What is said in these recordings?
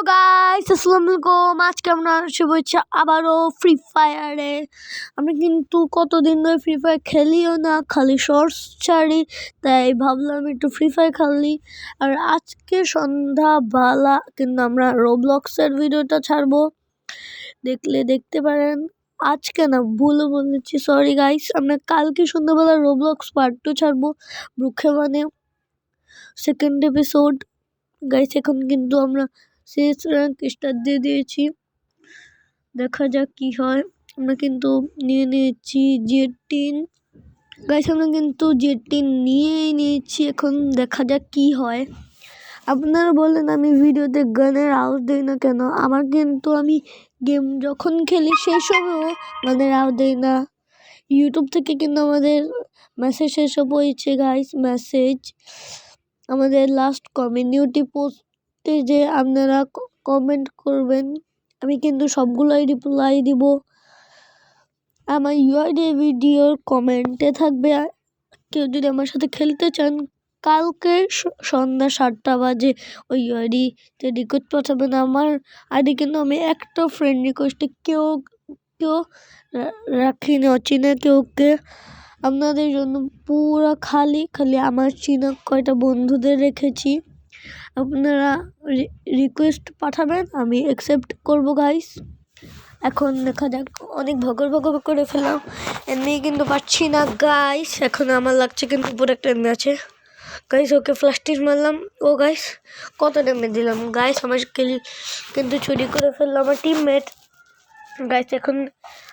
Hello guys, আসসালামু আলাইকুম। আজকে আমরা শুরু হচ্ছে আবারও ফ্রি ফায়ারে। আমরা কিন্তু কতদিন ধরে ফ্রি ফায়ার খেলিও না, খালি শর্টস ছাড়ি, তাই ভাবলাম একটু ফ্রি ফায়ার খেলি। আর আজকে সন্ধ্যাবেলা কিন্তু আমরা রোবলক্সের ভিডিওটা ছাড়বো, দেখলে দেখতে পারেন। আজকে না, ভুলে বলেছি, সরি গাইস। আমরা কালকে সন্ধ্যাবেলা রোবলক্স পার্ট 2 ছাড়বো, ব্রুকহেভেনে সেকেন্ড এপিসোড। গাইস এখন কিন্তু আমরা শেষ র্যাঙ্ক স্টার্ট দিয়ে দিয়েছি, দেখা যাক কি হয়। আমরা কিন্তু নিয়ে নিয়েছি জেড-10 গাইস, আমরা কিন্তু জেড-10 নিয়েই নিয়েছি। এখন দেখা যাক কি হয়। আপনারা বলেন আমি ভিডিওতে গানের আওয়াজ দিই না কেন? আমার কিন্তু আমি গেম যখন খেলি সেই সময়ও গানের আওয়াজ দিই না। ইউটিউব থেকে কিন্তু আমাদের মেসেজ এসে পড়েছে গাইস, মেসেজ আমাদের লাস্ট কমিউনিটি পোস্টে যে আপনারা কমেন্ট করবেন, আমি কিন্তু সবগুলোই রিপ্লাই দিব। আমার ইউআইডি ভিডিওর কমেন্টে থাকবে। কেউ যদি আমার সাথে খেলতে চান, কালকে সন্ধ্যা 7টা বাজে ওই ইউআইডিতে রিকোয়েস্ট পাঠাবেন। আমার আইডি কিন্তু আমি একটা ফ্রেন্ড রিকোয়েস্টে কেউ রাখিনি, অচেনা কেউকে। আপনাদের জন্য পুরো খালি আমার চিনা কয়টা বন্ধুদের রেখেছি। আপনারা রিকোয়েস্ট পাঠাবেন, আমি অ্যাকসেপ্ট করব গাইস। এখন দেখা যাক, অনেক ভগর করে ফেলাম, এমনি কিন্তু পাচ্ছি না গাইস। এখন আমার লাগছে কিন্তু উপরে একটা এমনি আছে গাইস। ওকে ফ্লাস্টিস মারলাম। ও গাইস কত ড্যামেজ দিলাম গাইস, আমার কিন্তু চুরি করে ফেললাম আমার টিমমেট গাইস। এখন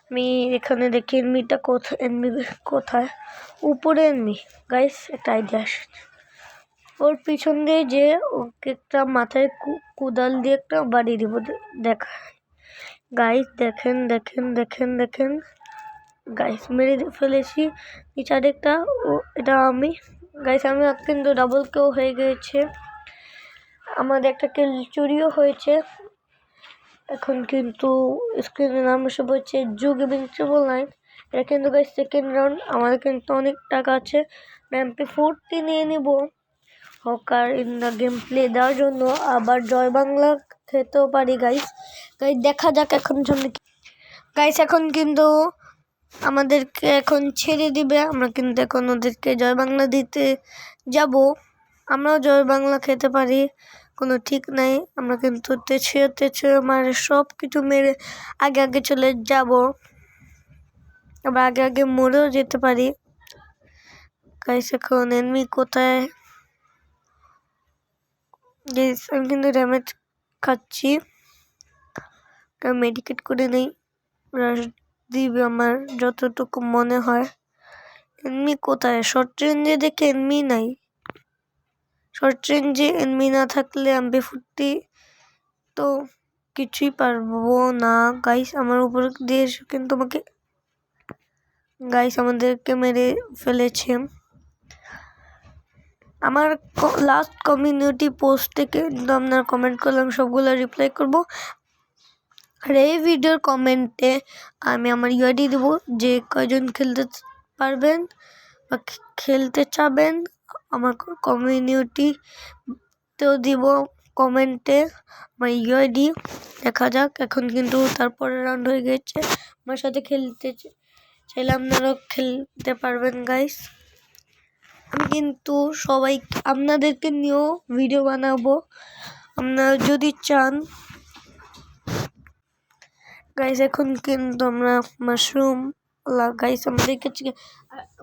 আমি এখানে দেখি এনমিটা কোথায়, এনমি কোথায়, উপরে এনমি গাইস। একটা আইডিয়া আসে, ওর পিছন দিয়ে যে ওকে একটা মাথায় কুদাল দিয়ে একটা বাড়ি দিব। দেখা গাইস, দেখেন গাইস, মেরে ফেলেছি নিচে আরেকটা। ও এটা আমি গাইস, আমি কিন্তু ডাবল কেও হয়ে গেছে, আমাদের একটা কিল চুরিও হয়েছে। এখন কিন্তু স্ক্রিনের নাম এসে বলছে যুগ ইনভিনসিবল 9। এটা কিন্তু গাইস সেকেন্ড রাউন্ড। আমাদের কিন্তু অনেক টাকা আছে, MP40 নিয়ে নিব hawker in the game play দেওয়ার জন্য। আবার জয় বাংলা খেতেও পারি গাইস। দেখা যাক এখন সামনে গাইস। এখন কিন্তু আমাদেরকে এখন ছেড়ে দিবে, আমরা কিন্তু এখন ওদেরকে জয় বাংলা দিতে যাব। আমরাও জয় বাংলা খেতে পারি, কোনো ঠিক নাই। আমরা কিন্তু তেছে মারে সব কিছু মেরে আগে চলে যাব, আমরা আগে মরেও যেতে পারি গাইস। এখন এনিমি কোথায় গাইস? আমি কিন্তু ড্যামেজ খাচ্ছি, মেডিকেট করে নেই, রাশ দিবে আমার যতটুকু মনে হয়। এনিমি কোথায়? শর্ট রেঞ্জে দেখে এনিমি নাই। শর্ট রেঞ্জে এনিমি না থাকলে MP40 তো কিছুই পারবো না গাইস। আমার উপর দিয়ে কিন্তু আমাকে গাইস আমাদেরকে মেরে ফেলেছে। আমার লাস্ট কমিউনিটি পোস্টে কিন্তু আপনারা কমেন্ট করলাম, সবগুলো রিপ্লাই করব। আর এই ভিডিওর কমেন্টে আমি আমার ইউআইডি দেবো, যে কয়জন খেলতে পারবেন বা খেলতে চাবেন আমার কমিউনিটিতেও দিব কমেন্টে আমার ইউআইডি। দেখা যাক, এখন কিন্তু তারপরে রাউন্ড হয়ে গেছে। আমার সাথে খেলতে চাইলে আপনারাও খেলতে পারবেন গাইস। আমি কিন্তু সবাই আপনাদেরকে নিয়েও ভিডিও বানাবো, আপনারা যদি চান গাইস। এখন কিন্তু আমরা মাশরুম গাইস, আমাদের কাছে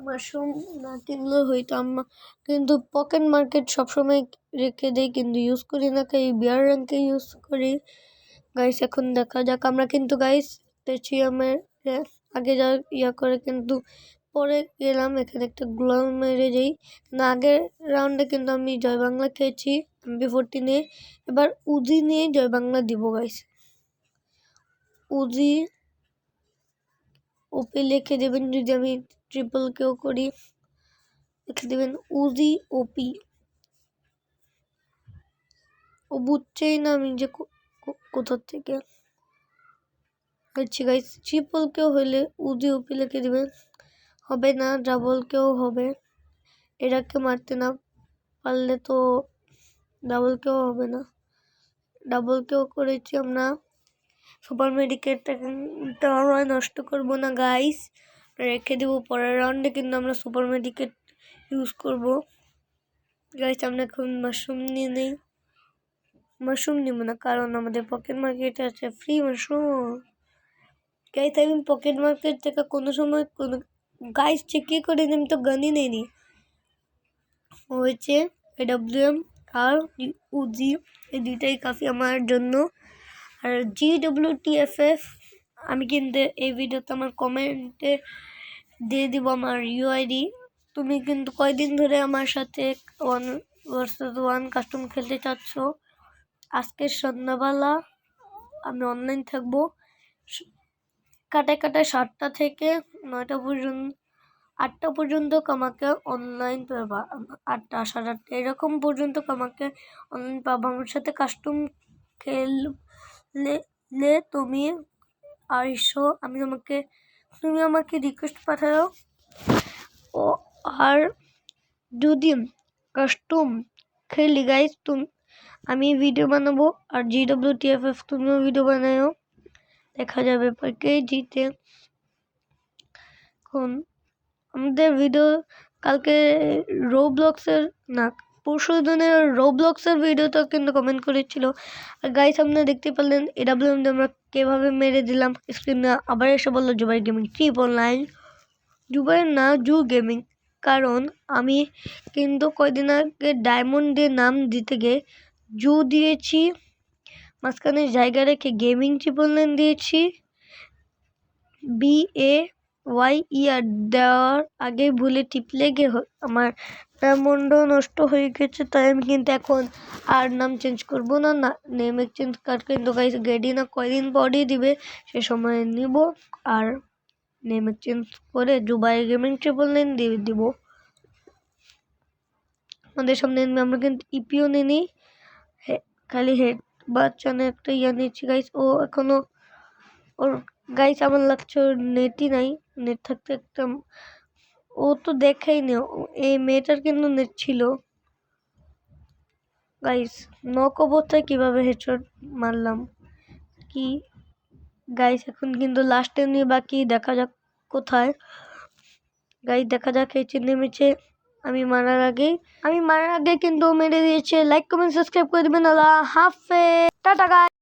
মাশরুম না কিনলেও হইতো। আমরা কিন্তু পকেট মার্কেট সবসময় রেখে দেই, কিন্তু ইউজ করি না, এই বিয়ার র্যাঙ্কে ইউজ করি গাইস। এখন দেখা যাক, আমরা কিন্তু গাইস তেছিয়ামের আগে যা ইয়া করে কিন্তু পরে গেলাম। এখানে একটা গ্লোয়াল মেরে যাই না, আগের রাউন্ডে কিন্তু আমি জয় বাংলা খেয়েছি MP40 নিয়ে। এবার উজি নিয়ে জয় বাংলা দিব গাইস। উজি ওপি লিখে দেবেন, যদি আমি ট্রিপল কেও করি লিখে দেবেন উজি ওপি। ও বুঝছেই না আমি যে কোথা থেকে গাইস। ট্রিপল কেও হইলে উজি ওপি লিখে দেবেন, হবে না ডাবল কেও হবে। এটাকে মারতে না পারলে তো ডাবল কেও হবে না। ডাবল কেও করেছি আমরা। সুপার মেডিকেটটা আমরা নষ্ট করব না গাইস, রেখে দেবো পরের রাউন্ডে, কিন্তু আমরা সুপার মেডিকেট ইউজ করব গাইস। আমরা এখন মাশরুম নিয়ে নেই, মাশরুম নিব না কারণ আমাদের পকেট মার্কেটে আছে ফ্রি মাশরুম গাইস। আমি পকেট মার্কেট থেকে কোনো সময় কোনো গাইস চেক করে আমি তো গানই নেইনি, হয়েছে AWM আর উজি, এই দুইটাই কাফি আমার জন্য। আর GWTFF আমি কিন্তু এই ভিডিওতে আমার কমেন্টে দিয়ে দিব আমার UID। তুমি কিন্তু কয়দিন ধরে আমার সাথে 1 vs 1 কাস্টম খেলতে চাচ্ছ, আজকের সন্ধ্যাবেলা আমি অনলাইন থাকবো কাটায় 7টা থেকে 9টা পর্যন্ত, 8টা পর্যন্ত আমাকে অনলাইন পাবা, 8টা 8:30 এরকম পর্যন্ত আমাকে অনলাইন পাবা। আমার সাথে কাস্টম খেললে তুমি আইসো, তুমি আমাকে রিকোয়েস্ট পাঠাও। ও আর যদি কাস্টম খেলি গাইস আমি ভিডিও বানাবো, আর GWTFF তুমিও ভিডিও বানাও, দেখা যাবে কে জিতে। এখন আমাদের ভিডিও কালকে রোব্লক্সের না পরশু দিনের রোব্লক্সের ভিডিওটা কিন্তু কমেন্ট করেছিল। আর গাইস আপনারা দেখতে পেলেন AWM আমরা কিভাবে মেরে দিলাম স্ক্রিনে। আবার এসে বললো জুবাই গেমিং 3.9, জুবাইয়ের না জু গেমিং, কারণ আমি কিন্তু কয়দিন আগে ডায়মন্ড দিয়ে নাম দিতে গিয়ে জু দিয়েছি, মাঝখানে জায়গা রেখে গেমিং 3.9 দিয়েছি, BAYER দেওয়ার আগে ভুলে টিপলে গিয়ে আমার ডায়মন্ডও নষ্ট হয়ে গেছে। তাই আমি কিন্তু এখন আর নাম চেঞ্জ করব না, নেম এক্সচেঞ্জ কার্ড কিন্তু গাইস গেডি না কয়দিন পরই দিবে, সে সময় নিব আর নেম এক্সচেঞ্জ করে জুবাই গেমিং 3.9 দিয়ে দিব। আমাদের সামনে আমরা কিন্তু ইপিও নিই, খালি হেড বাচ্চানে একটা নিচ্ছি গাইস। ও এখনো ওর গাইস আমার লাগছে ওর নেটই নাই, নেট থাকতে একটা ও তো দেখাই নি, এই মেয়েটার কিন্তু নেট ছিল গাইস। নক অবস্থায় কিভাবে হেডশট মারলাম কি গাইস। এখন কিন্তু লাস্টে নিয়ে বাকি, দেখা যাক কোথায় গাইস, দেখা যাক এই নেমেছে। আমি মারার আগে কিন্তু মেরে দিয়েছে। লাইক কমেন্ট সাবস্ক্রাইব করে দিবেন। আল্লাহ হাফেজ, টাটা গাইস।